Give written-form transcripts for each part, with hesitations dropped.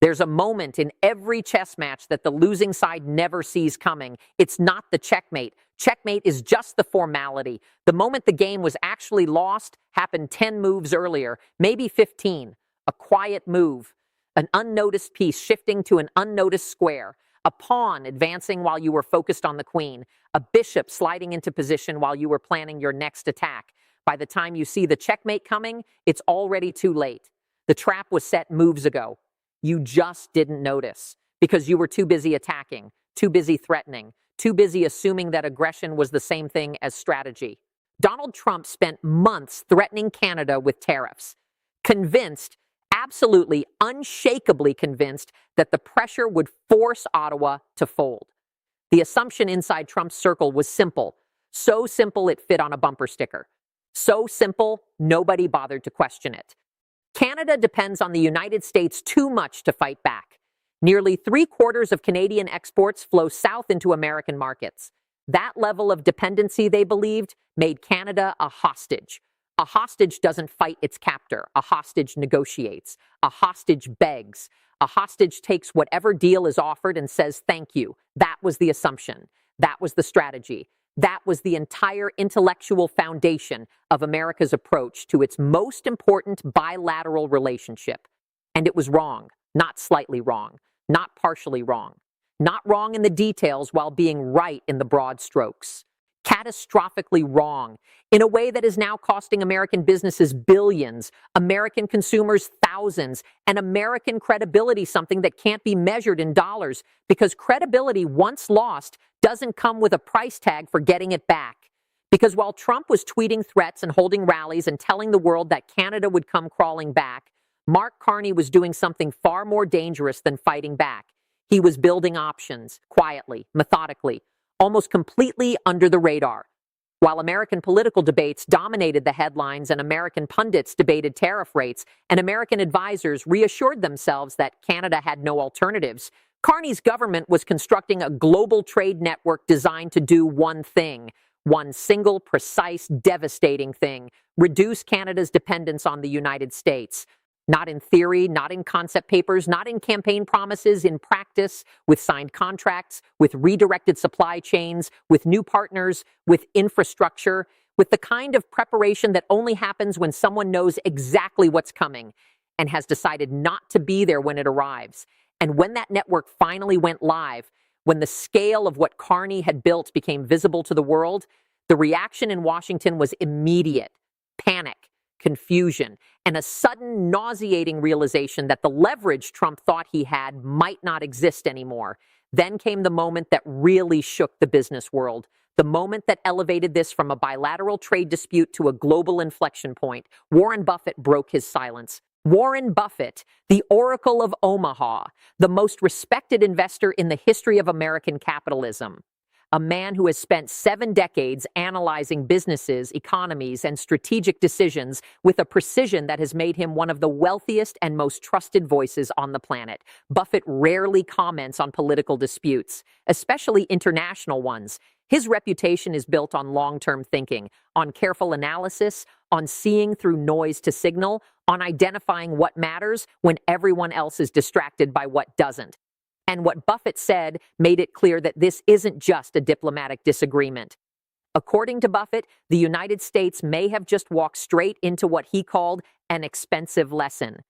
There's a moment in every chess match that the losing side never sees coming. It's not the checkmate. Checkmate is just the formality. The moment the game was actually lost happened 10 moves earlier, maybe 15. A quiet move, an unnoticed piece shifting to an unnoticed square, a pawn advancing while you were focused on the queen, a bishop sliding into position while you were planning your next attack. By the time you see the checkmate coming, it's already too late. The trap was set moves ago. You just didn't notice because you were too busy attacking, too busy threatening, too busy assuming that aggression was the same thing as strategy. Donald Trump spent months threatening Canada with tariffs, convinced, absolutely unshakably convinced, that the pressure would force Ottawa to fold. The assumption inside Trump's circle was simple, so simple it fit on a bumper sticker. So simple, nobody bothered to question it. Canada depends on the United States too much to fight back. Nearly 3/4 of Canadian exports flow south into American markets. That level of dependency, they believed, made Canada a hostage. A hostage doesn't fight its captor. A hostage negotiates. A hostage begs. A hostage takes whatever deal is offered and says thank you. That was the assumption. That was the strategy. That was the entire intellectual foundation of America's approach to its most important bilateral relationship. And it was wrong, not slightly wrong, not partially wrong, not wrong in the details while being right in the broad strokes. Catastrophically wrong, in a way that is now costing American businesses billions, American consumers thousands, and American credibility something that can't be measured in dollars, because credibility once lost doesn't come with a price tag for getting it back. Because while Trump was tweeting threats and holding rallies and telling the world that Canada would come crawling back, Mark Carney was doing something far more dangerous than fighting back. He was building options, quietly, methodically, almost completely under the radar. While American political debates dominated the headlines and American pundits debated tariff rates and American advisors reassured themselves that Canada had no alternatives, Carney's government was constructing a global trade network designed to do one thing, one single, precise, devastating thing: reduce Canada's dependence on the United States. Not in theory, not in concept papers, not in campaign promises, in practice, with signed contracts, with redirected supply chains, with new partners, with infrastructure, with the kind of preparation that only happens when someone knows exactly what's coming and has decided not to be there when it arrives. And when that network finally went live, when the scale of what Carney had built became visible to the world, the reaction in Washington was immediate: panic, confusion, and a sudden nauseating realization that the leverage Trump thought he had might not exist anymore. Then came the moment that really shook the business world, the moment that elevated this from a bilateral trade dispute to a global inflection point. Warren Buffett broke his silence. Warren Buffett, the Oracle of Omaha, the most respected investor in the history of American capitalism. A man who has spent 7 decades analyzing businesses, economies, and strategic decisions with a precision that has made him one of the wealthiest and most trusted voices on the planet. Buffett rarely comments on political disputes, especially international ones. His reputation is built on long-term thinking, on careful analysis, on seeing through noise to signal, on identifying what matters when everyone else is distracted by what doesn't. And what Buffett said made it clear that this isn't just a diplomatic disagreement. According to Buffett, the United States may have just walked straight into what he called an expensive lesson.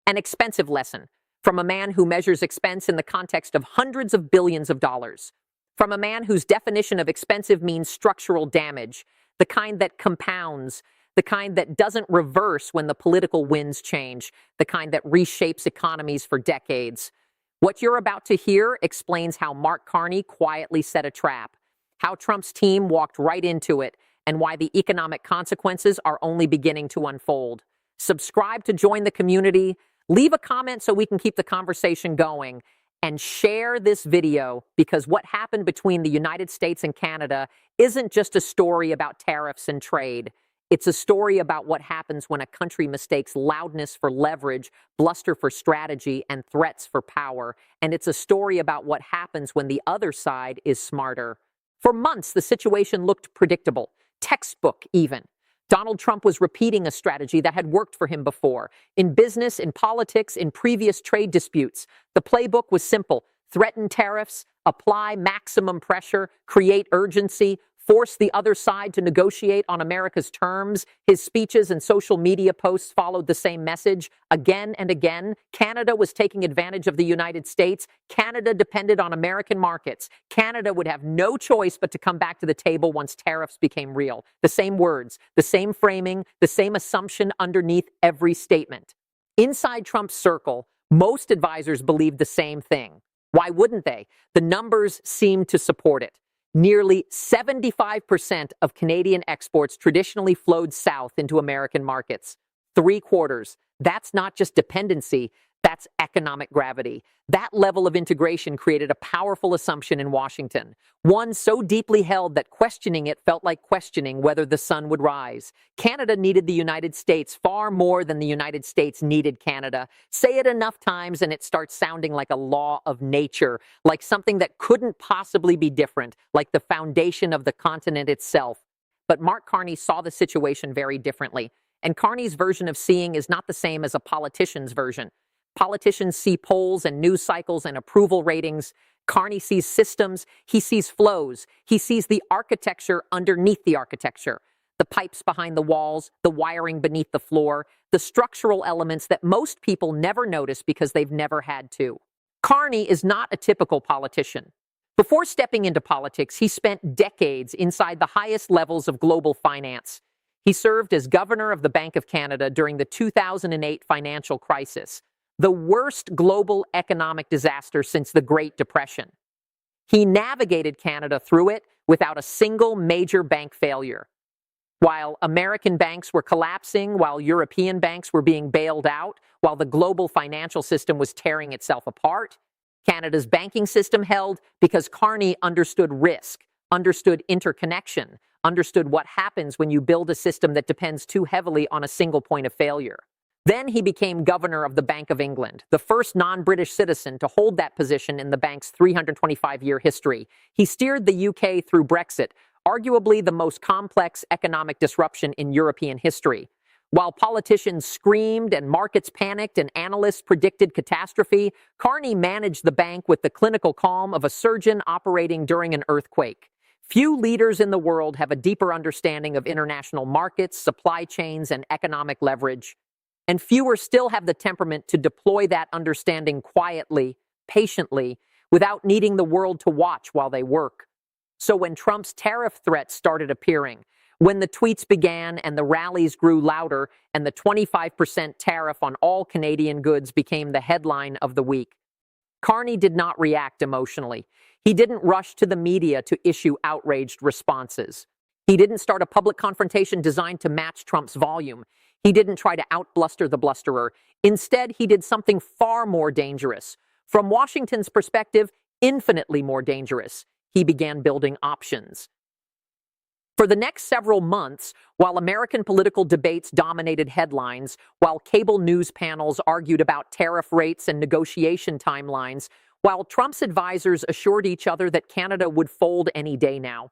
An expensive lesson from a man who measures expense in the context of hundreds of billions of dollars. From a man whose definition of expensive means structural damage, the kind that compounds, the kind that doesn't reverse when the political winds change, the kind that reshapes economies for decades. What you're about to hear explains how Mark Carney quietly set a trap, how Trump's team walked right into it, and why the economic consequences are only beginning to unfold. Subscribe to join the community, leave a comment so we can keep the conversation going, and share this video, because what happened between the United States and Canada isn't just a story about tariffs and trade. It's a story about what happens when a country mistakes loudness for leverage, bluster for strategy, and threats for power. And it's a story about what happens when the other side is smarter. For months, the situation looked predictable, textbook even. Donald Trump was repeating a strategy that had worked for him before. In business, in politics, in previous trade disputes, the playbook was simple: threaten tariffs, apply maximum pressure, create urgency, force the other side to negotiate on America's terms. His speeches and social media posts followed the same message. Again and again, Canada was taking advantage of the United States. Canada depended on American markets. Canada would have no choice but to come back to the table once tariffs became real. The same words, the same framing, the same assumption underneath every statement. Inside Trump's circle, most advisors believed the same thing. Why wouldn't they? The numbers seemed to support it. Nearly 75% of Canadian exports traditionally flowed south into American markets. 3/4. That's not just dependency, that's economic gravity. That level of integration created a powerful assumption in Washington, one so deeply held that questioning it felt like questioning whether the sun would rise. Canada needed the United States far more than the United States needed Canada. Say it enough times and it starts sounding like a law of nature, like something that couldn't possibly be different, like the foundation of the continent itself. But Mark Carney saw the situation very differently. And Carney's version of seeing is not the same as a politician's version. Politicians see polls and news cycles and approval ratings. Carney sees systems. He sees flows. He sees the architecture underneath the architecture. The pipes behind the walls, the wiring beneath the floor, the structural elements that most people never notice because they've never had to. Carney is not a typical politician. Before stepping into politics, he spent decades inside the highest levels of global finance. He served as governor of the Bank of Canada during the 2008 financial crisis, the worst global economic disaster since the Great Depression. He navigated Canada through it without a single major bank failure. While American banks were collapsing, while European banks were being bailed out, while the global financial system was tearing itself apart, Canada's banking system held because Carney understood risk, understood interconnection, understood what happens when you build a system that depends too heavily on a single point of failure. Then he became governor of the Bank of England, the first non-British citizen to hold that position in the bank's 325-year history. He steered the UK through Brexit, arguably the most complex economic disruption in European history. While politicians screamed and markets panicked and analysts predicted catastrophe, Carney managed the bank with the clinical calm of a surgeon operating during an earthquake. Few leaders in the world have a deeper understanding of international markets, supply chains, and economic leverage. And fewer still have the temperament to deploy that understanding quietly, patiently, without needing the world to watch while they work. So when Trump's tariff threats started appearing, when the tweets began and the rallies grew louder and the 25% tariff on all Canadian goods became the headline of the week, Carney did not react emotionally. He didn't rush to the media to issue outraged responses. He didn't start a public confrontation designed to match Trump's volume. He didn't try to outbluster the blusterer. Instead, he did something far more dangerous. From Washington's perspective, infinitely more dangerous. He began building options. For the next several months, while American political debates dominated headlines, while cable news panels argued about tariff rates and negotiation timelines, while Trump's advisors assured each other that Canada would fold any day now,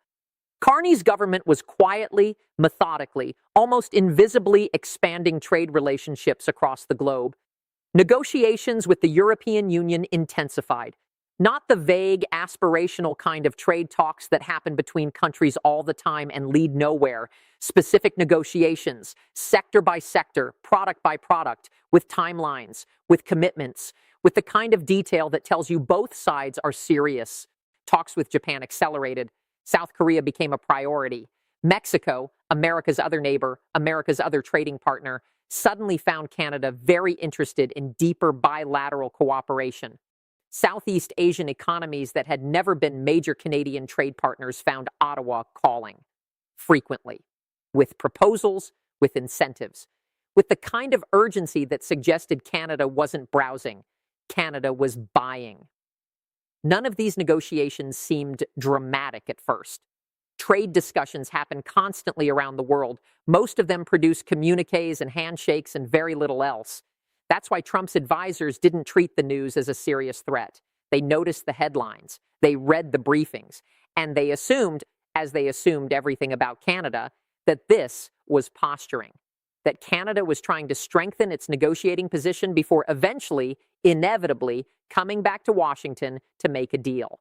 Carney's government was quietly, methodically, almost invisibly expanding trade relationships across the globe. Negotiations with the European Union intensified. Not the vague, aspirational kind of trade talks that happen between countries all the time and lead nowhere. Specific negotiations, sector by sector, product by product, with timelines, with commitments, with the kind of detail that tells you both sides are serious. Talks with Japan accelerated. South Korea became a priority. Mexico, America's other neighbor, America's other trading partner, suddenly found Canada very interested in deeper bilateral cooperation. Southeast Asian economies that had never been major Canadian trade partners found Ottawa calling, frequently, with proposals, with incentives, with the kind of urgency that suggested Canada wasn't browsing, Canada was buying. None of these negotiations seemed dramatic at first. Trade discussions happen constantly around the world. Most of them produce communiques and handshakes and very little else. That's why Trump's advisors didn't treat the news as a serious threat. They noticed the headlines, they read the briefings, and they assumed, as they assumed everything about Canada, that this was posturing, that Canada was trying to strengthen its negotiating position before eventually, inevitably, coming back to Washington to make a deal.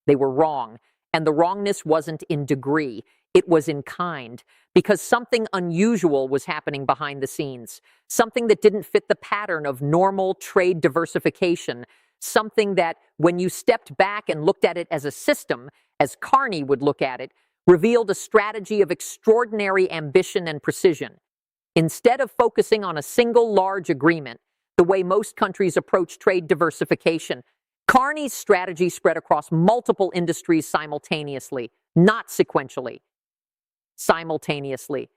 They were wrong, and the wrongness wasn't in degree, it was in kind, because something unusual was happening behind the scenes, something that didn't fit the pattern of normal trade diversification, something that, when you stepped back and looked at it as a system, as Carney would look at it, revealed a strategy of extraordinary ambition and precision. Instead of focusing on a single large agreement, the way most countries approach trade diversification, Carney's strategy spread across multiple industries simultaneously, not sequentially. Simultaneously.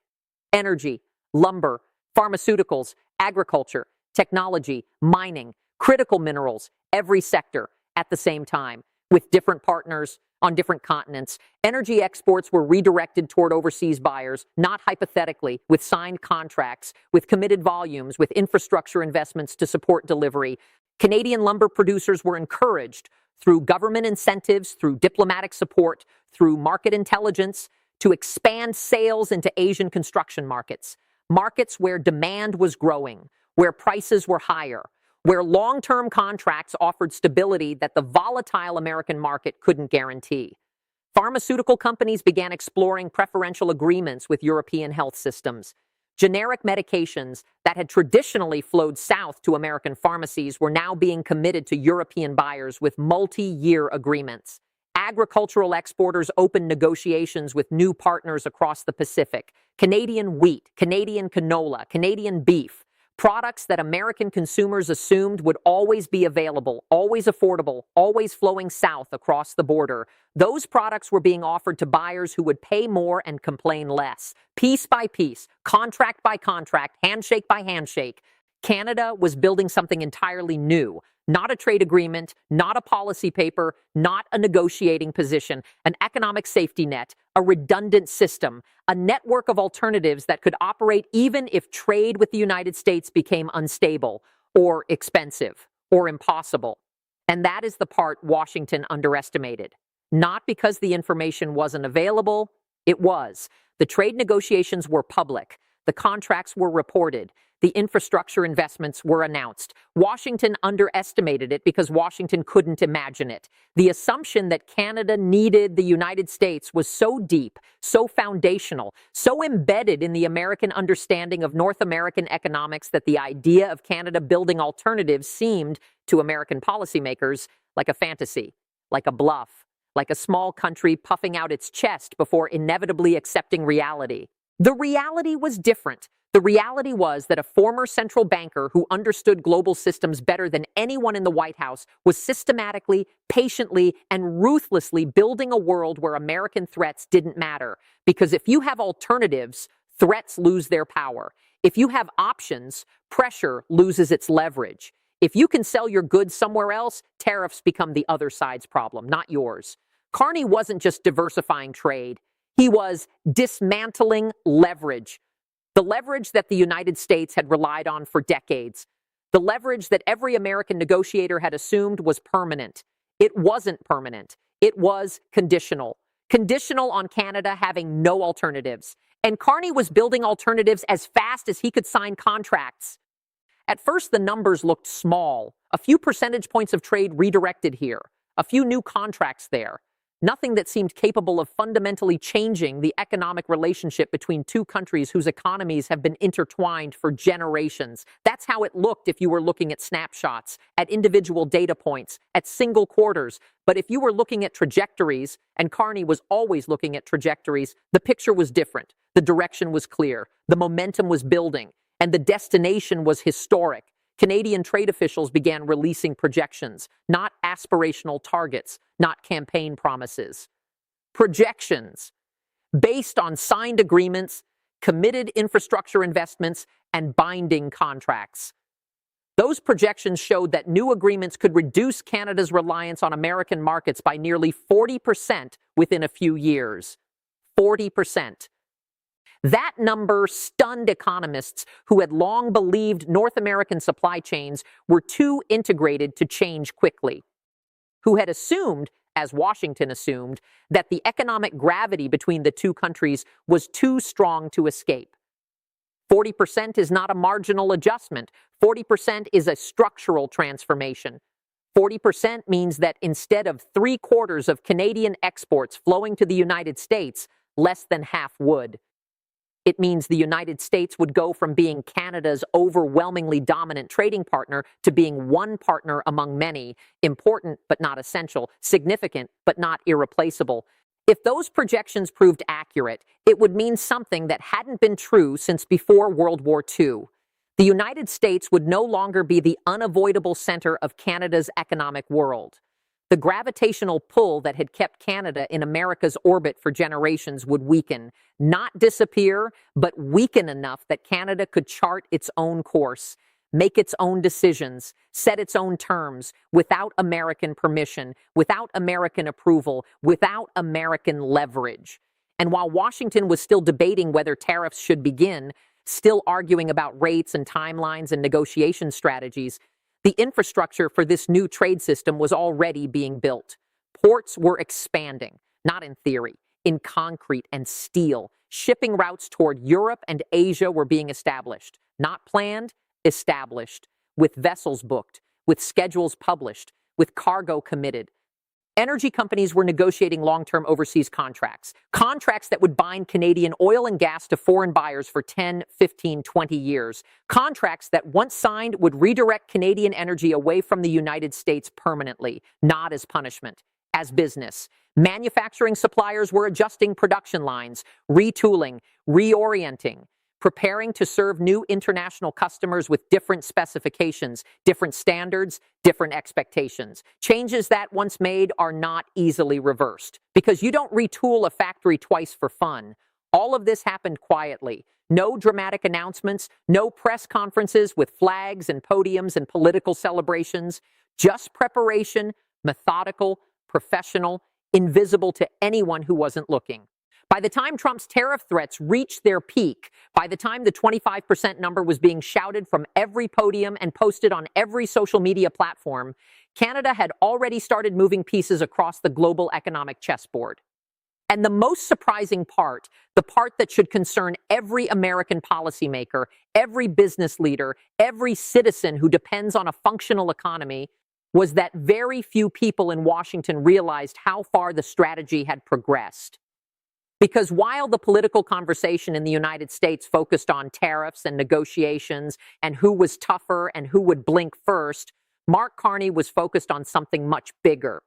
Energy, lumber, pharmaceuticals, agriculture, technology, mining, critical minerals, every sector at the same time, with different partners on different continents. Energy exports were redirected toward overseas buyers, not hypothetically, with signed contracts, with committed volumes, with infrastructure investments to support delivery. Canadian lumber producers were encouraged through government incentives, through diplomatic support, through market intelligence, to expand sales into Asian construction markets, markets where demand was growing, where prices were higher, where long-term contracts offered stability that the volatile American market couldn't guarantee. Pharmaceutical companies began exploring preferential agreements with European health systems. Generic medications that had traditionally flowed south to American pharmacies were now being committed to European buyers with multi-year agreements. Agricultural exporters opened negotiations with new partners across the Pacific. Canadian wheat, Canadian canola, Canadian beef, products that American consumers assumed would always be available, always affordable, always flowing south across the border. Those products were being offered to buyers who would pay more and complain less. Piece by piece, contract by contract, handshake by handshake, Canada was building something entirely new. Not a trade agreement, not a policy paper, not a negotiating position, an economic safety net, a redundant system, a network of alternatives that could operate even if trade with the United States became unstable, or expensive, or impossible. And that is the part Washington underestimated. Not because the information wasn't available, it was. The trade negotiations were public. The contracts were reported. The infrastructure investments were announced. Washington underestimated it because Washington couldn't imagine it. The assumption that Canada needed the United States was so deep, so foundational, so embedded in the American understanding of North American economics that the idea of Canada building alternatives seemed, to American policymakers, like a fantasy, like a bluff, like a small country puffing out its chest before inevitably accepting reality. The reality was different. The reality was that a former central banker who understood global systems better than anyone in the White House was systematically, patiently, and ruthlessly building a world where American threats didn't matter. Because if you have alternatives, threats lose their power. If you have options, pressure loses its leverage. If you can sell your goods somewhere else, tariffs become the other side's problem, not yours. Carney wasn't just diversifying trade. He was dismantling leverage. The leverage that the United States had relied on for decades. The leverage that every American negotiator had assumed was permanent. It wasn't permanent. It was conditional. Conditional on Canada having no alternatives. And Carney was building alternatives as fast as he could sign contracts. At first, the numbers looked small. A few percentage points of trade redirected here. A few new contracts there. Nothing that seemed capable of fundamentally changing the economic relationship between two countries whose economies have been intertwined for generations. That's how it looked if you were looking at snapshots, at individual data points, at single quarters. But if you were looking at trajectories, and Carney was always looking at trajectories, the picture was different. The direction was clear. The momentum was building. And the destination was historic. Canadian trade officials began releasing projections, not aspirational targets, not campaign promises. Projections based on signed agreements, committed infrastructure investments, and binding contracts. Those projections showed that new agreements could reduce Canada's reliance on American markets by nearly 40% within a few years. 40%. That number stunned economists who had long believed North American supply chains were too integrated to change quickly, who had assumed, as Washington assumed, that the economic gravity between the two countries was too strong to escape. 40% is not a marginal adjustment. 40% is a structural transformation. 40% means that instead of 3/4 of Canadian exports flowing to the United States, less than half would. It means the United States would go from being Canada's overwhelmingly dominant trading partner to being one partner among many, important but not essential, significant but not irreplaceable. If those projections proved accurate, it would mean something that hadn't been true since before World War II. The United States would no longer be the unavoidable center of Canada's economic world. The gravitational pull that had kept Canada in America's orbit for generations would weaken, not disappear, but weaken enough that Canada could chart its own course, make its own decisions, set its own terms, without American permission, without American approval, without American leverage. And while Washington was still debating whether tariffs should begin, still arguing about rates and timelines and negotiation strategies, the infrastructure for this new trade system was already being built. Ports were expanding, not in theory, in concrete and steel. Shipping routes toward Europe and Asia were being established, not planned, established, with vessels booked, with schedules published, with cargo committed. Energy companies were negotiating long-term overseas contracts that would bind Canadian oil and gas to foreign buyers for 10, 15, 20 years. Contracts that, once signed, would redirect Canadian energy away from the United States permanently, not as punishment, as business. Manufacturing suppliers were adjusting production lines, retooling, reorienting, preparing to serve new international customers with different specifications, different standards, different expectations. Changes that, once made, are not easily reversed, because you don't retool a factory twice for fun. All of this happened quietly. No dramatic announcements, no press conferences with flags and podiums and political celebrations. Just preparation, methodical, professional, invisible to anyone who wasn't looking. By the time Trump's tariff threats reached their peak, by the time the 25% number was being shouted from every podium and posted on every social media platform, Canada had already started moving pieces across the global economic chessboard. And the most surprising part, the part that should concern every American policymaker, every business leader, every citizen who depends on a functional economy, was that very few people in Washington realized how far the strategy had progressed. Because while the political conversation in the United States focused on tariffs and negotiations and who was tougher and who would blink first, Mark Carney was focused on something much bigger.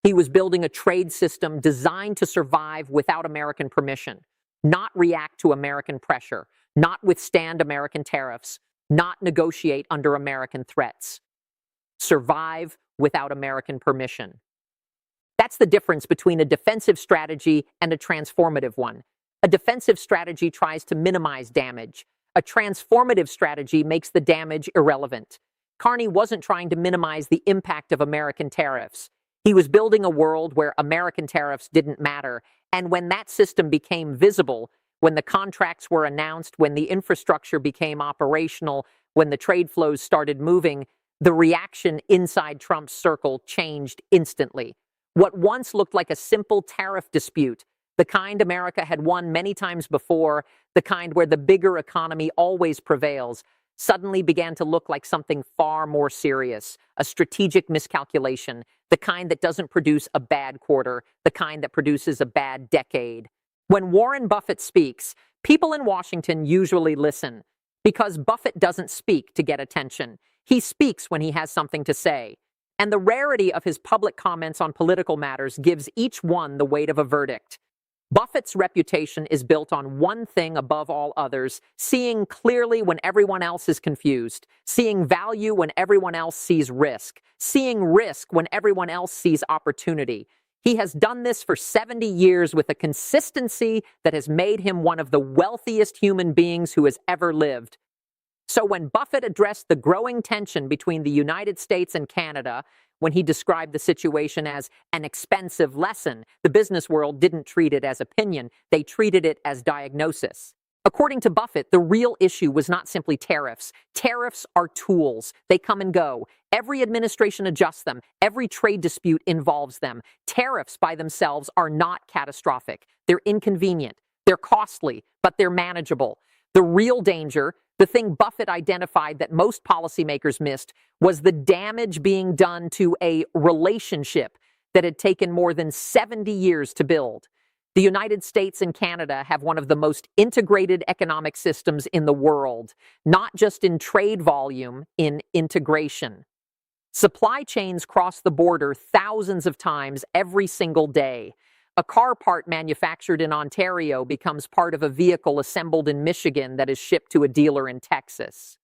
He was building a trade system designed to survive without American permission, not react to American pressure, not withstand American tariffs, not negotiate under American threats. Survive without American permission. That's the difference between a defensive strategy and a transformative one. A defensive strategy tries to minimize damage. A transformative strategy makes the damage irrelevant. Carney wasn't trying to minimize the impact of American tariffs. He was building a world where American tariffs didn't matter. And when that system became visible, when the contracts were announced, when the infrastructure became operational, when the trade flows started moving, the reaction inside Trump's circle changed instantly. What once looked like a simple tariff dispute, the kind America had won many times before, the kind where the bigger economy always prevails, suddenly began to look like something far more serious, a strategic miscalculation, the kind that doesn't produce a bad quarter, the kind that produces a bad decade. When Warren Buffett speaks, people in Washington usually listen, because Buffett doesn't speak to get attention. He speaks when he has something to say. And the rarity of his public comments on political matters gives each one the weight of a verdict. Buffett's reputation is built on one thing above all others: seeing clearly when everyone else is confused, seeing value when everyone else sees risk, seeing risk when everyone else sees opportunity. He has done this for 70 years with a consistency that has made him one of the wealthiest human beings who has ever lived. So when Buffett addressed the growing tension between the United States and Canada, when he described the situation as an expensive lesson, the business world didn't treat it as opinion, they treated it as diagnosis. According to Buffett, the real issue was not simply tariffs. Tariffs are tools. They come and go. Every administration adjusts them. Every trade dispute involves them. Tariffs by themselves are not catastrophic. They're inconvenient. They're costly, but they're manageable. The real danger, the thing Buffett identified that most policymakers missed, was the damage being done to a relationship that had taken more than 70 years to build. The United States and Canada have one of the most integrated economic systems in the world, not just in trade volume, in integration. Supply chains cross the border thousands of times every single day. A car part manufactured in Ontario becomes part of a vehicle assembled in Michigan that is shipped to a dealer in Texas.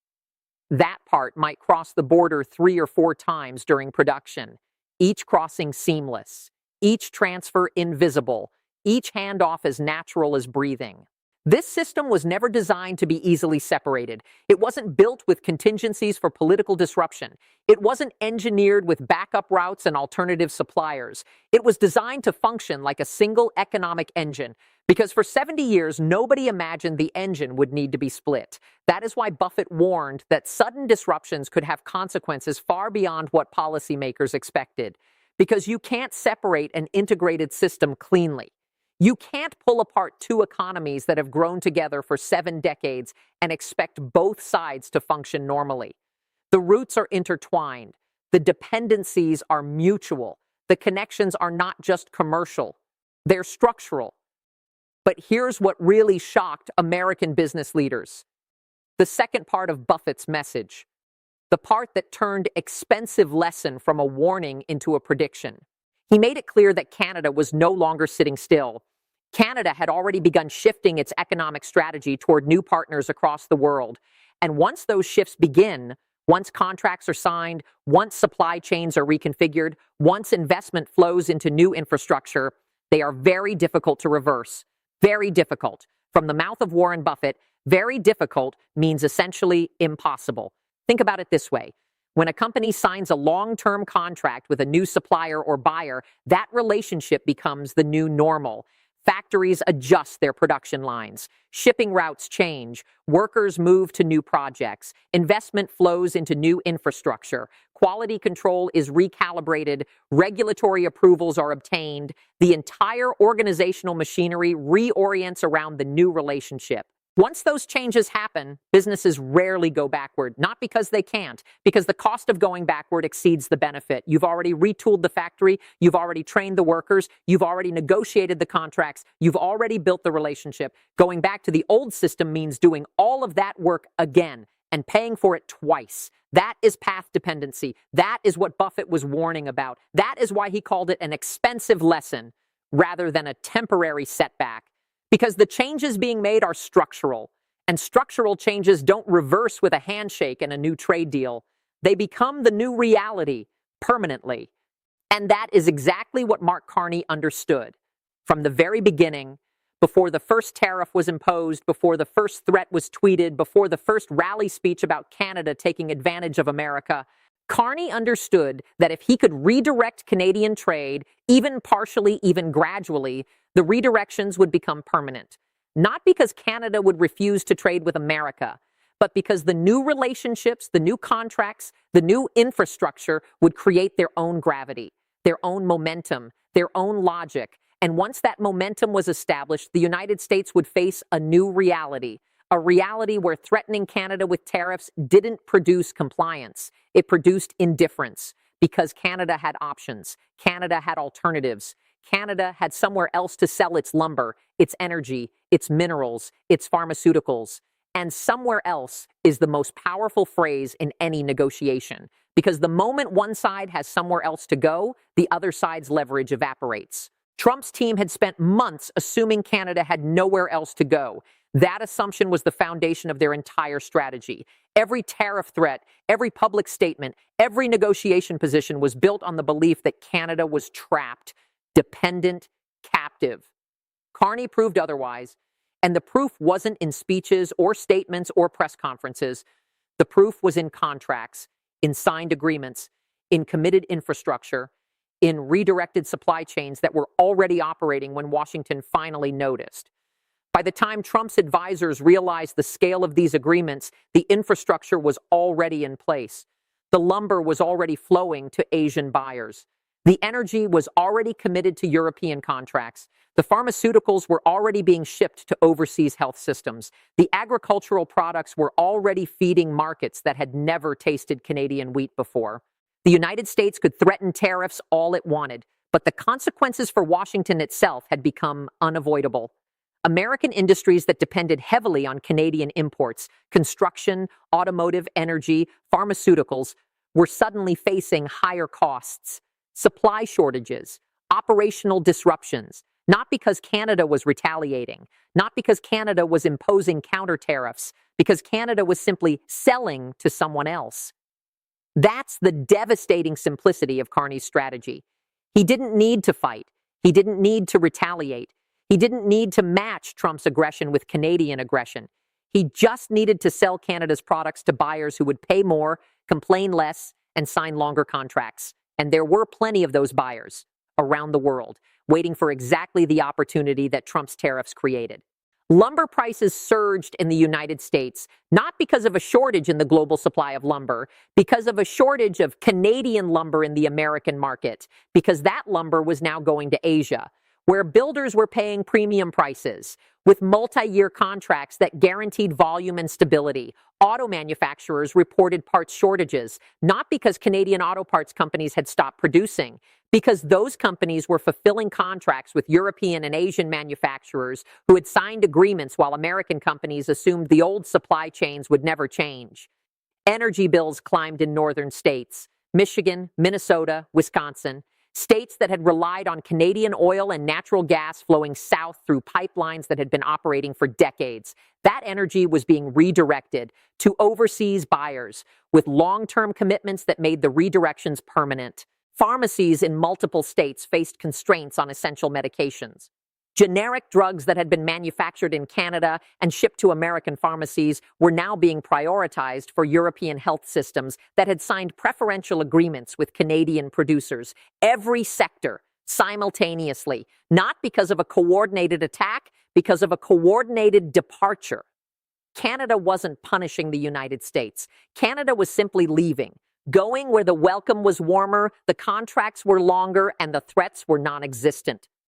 That part might cross the border 3 or 4 times during production, each crossing seamless, each transfer invisible, each handoff as natural as breathing. This system was never designed to be easily separated. It wasn't built with contingencies for political disruption. It wasn't engineered with backup routes and alternative suppliers. It was designed to function like a single economic engine, because for 70 years, nobody imagined the engine would need to be split. That is why Buffett warned that sudden disruptions could have consequences far beyond what policymakers expected, because you can't separate an integrated system cleanly. You can't pull apart 2 economies that have grown together for 7 decades and expect both sides to function normally. The roots are intertwined. The dependencies are mutual. The connections are not just commercial. They're structural. But here's what really shocked American business leaders. The second part of Buffett's message. The part that turned expensive lesson from a warning into a prediction. He made it clear that Canada was no longer sitting still. Canada had already begun shifting its economic strategy toward new partners across the world. And once those shifts begin, once contracts are signed, once supply chains are reconfigured, once investment flows into new infrastructure, they are very difficult to reverse. Very difficult. From the mouth of Warren Buffett, very difficult means essentially impossible. Think about it this way. When a company signs a long-term contract with a new supplier or buyer, that relationship becomes the new normal. Factories adjust their production lines. Shipping routes change. Workers move to new projects. Investment flows into new infrastructure. Quality control is recalibrated. Regulatory approvals are obtained. The entire organizational machinery reorients around the new relationship. Once those changes happen, businesses rarely go backward, not because they can't, because the cost of going backward exceeds the benefit. You've already retooled the factory, you've already trained the workers, you've already negotiated the contracts, you've already built the relationship. Going back to the old system means doing all of that work again and paying for it twice. That is path dependency. That is what Buffett was warning about. That is why he called it an expensive lesson rather than a temporary setback. Because the changes being made are structural, and structural changes don't reverse with a handshake and a new trade deal. They become the new reality permanently. And that is exactly what Mark Carney understood. From the very beginning, before the first tariff was imposed, before the first threat was tweeted, before the first rally speech about Canada taking advantage of America, Carney understood that if he could redirect Canadian trade, even partially, even gradually, the redirections would become permanent. Not because Canada would refuse to trade with America, but because the new relationships, the new contracts, the new infrastructure would create their own gravity, their own momentum, their own logic. And once that momentum was established, the United States would face a new reality. A reality where threatening Canada with tariffs didn't produce compliance. It produced indifference because Canada had options. Canada had alternatives. Canada had somewhere else to sell its lumber, its energy, its minerals, its pharmaceuticals. And somewhere else is the most powerful phrase in any negotiation. Because the moment one side has somewhere else to go, the other side's leverage evaporates. Trump's team had spent months assuming Canada had nowhere else to go. That assumption was the foundation of their entire strategy. Every tariff threat, every public statement, every negotiation position was built on the belief that Canada was trapped, dependent, captive. Carney proved otherwise, and the proof wasn't in speeches or statements or press conferences. The proof was in contracts, in signed agreements, in committed infrastructure, in redirected supply chains that were already operating when Washington finally noticed. By the time Trump's advisors realized the scale of these agreements, the infrastructure was already in place. The lumber was already flowing to Asian buyers. The energy was already committed to European contracts. The pharmaceuticals were already being shipped to overseas health systems. The agricultural products were already feeding markets that had never tasted Canadian wheat before. The United States could threaten tariffs all it wanted, but the consequences for Washington itself had become unavoidable. American industries that depended heavily on Canadian imports, construction, automotive, energy, pharmaceuticals, were suddenly facing higher costs, supply shortages, operational disruptions, not because Canada was retaliating, not because Canada was imposing counter tariffs, because Canada was simply selling to someone else. That's the devastating simplicity of Carney's strategy. He didn't need to fight. He didn't need to retaliate. He didn't need to match Trump's aggression with Canadian aggression. He just needed to sell Canada's products to buyers who would pay more, complain less, and sign longer contracts. And there were plenty of those buyers around the world, waiting for exactly the opportunity that Trump's tariffs created. Lumber prices surged in the United States, not because of a shortage in the global supply of lumber, because of a shortage of Canadian lumber in the American market, because that lumber was now going to Asia, where builders were paying premium prices with multi-year contracts that guaranteed volume and stability. Auto manufacturers reported parts shortages, not because Canadian auto parts companies had stopped producing, because those companies were fulfilling contracts with European and Asian manufacturers who had signed agreements while American companies assumed the old supply chains would never change. Energy bills climbed in northern states, Michigan, Minnesota, Wisconsin, states that had relied on Canadian oil and natural gas flowing south through pipelines that had been operating for decades. That energy was being redirected to overseas buyers with long-term commitments that made the redirections permanent. Pharmacies in multiple states faced constraints on essential medications. Generic drugs that had been manufactured in Canada and shipped to American pharmacies were now being prioritized for European health systems that had signed preferential agreements with Canadian producers. Every sector, simultaneously, not because of a coordinated attack, because of a coordinated departure. Canada wasn't punishing the United States. Canada was simply leaving, going where the welcome was warmer, the contracts were longer, and the threats were non-existent.